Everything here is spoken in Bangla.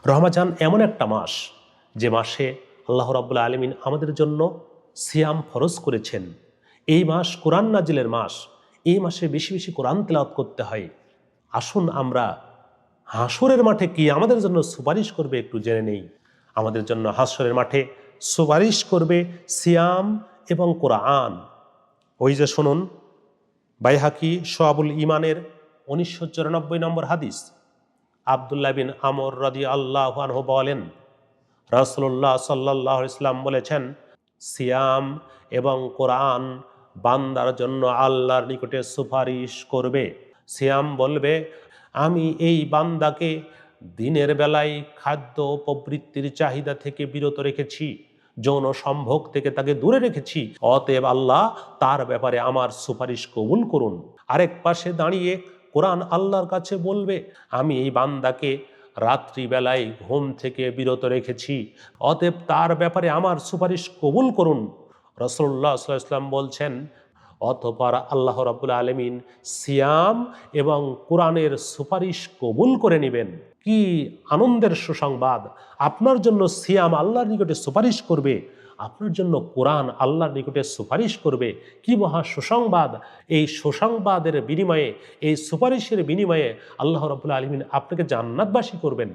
রমজান এমন একটা মাস যে মাসে আল্লাহ রাব্বুল আলামিন আমাদের জন্য সিয়াম ফরজ করেছেন। এই মাস কোরআন নাজিলের মাস। এই মাসে বেশি বেশি কোরআন তেলাওয়াত করতে হয়। আসুন আমরা হাসরের মাঠে কি আমাদের জন্য সুপারিশ করবে একটু জেনে নেই। আমাদের জন্য হাসরের মাঠে সুপারিশ করবে সিয়াম এবং কোরআন। ওই যে শুনুন, বাইহাকি শোয়াবুল ইমানের 1994 নম্বর হাদিস, আব্দুল্লাহ বিন আমর রাদিয়াল্লাহু আনহু বলেন, রাসূলুল্লাহ সাল্লাল্লাহু আলাইহি ওয়াসাল্লাম বলেছেন, সিয়াম এবং কোরআন বান্দার জন্য আল্লাহর নিকটে সুপারিশ করবে। সিয়াম বলবে, আমি এই বান্দাকে দিনের বেলায় খাদ্য প্রবৃত্তির চাহিদা থেকে বিরত রেখেছি, যৌন সম্ভোগ থেকে তাকে দূরে রেখেছি, অতএব আল্লাহ তার ব্যাপারে আমার সুপারিশ কবুল করুন। আরেক পাশে দাঁড়িয়ে কোরআন আল্লাহর কাছে বলবে, আমি এই বান্দাকে রাত্রিবেলায় ঘুম থেকে বিরত রেখেছি, অতএব তার ব্যাপারে আমার সুপারিশ কবুল করুন। রাসূলুল্লাহ সাল্লাল্লাহু আলাইহি ওয়াসাল্লাম বলছেন, অতঃপর আল্লাহ রাব্বুল আলামিন সিয়াম এবং কোরআনের সুপারিশ কবুল করে নেবেন। কি আনন্দের সুসংবাদ! আপনার জন্য সিয়াম আল্লাহর নিকটে সুপারিশ করবে, আপনার জন্য কোরআন আল্লাহর নিকটে সুপারিশ করবে। কি মহা সুসংবাদ! এই সুসংবাদের বিনিময়ে, এই সুপারিশের বিনিময়ে আল্লাহ রাব্বুল আলামিন আপনাকে জান্নাতবাসী করবেন।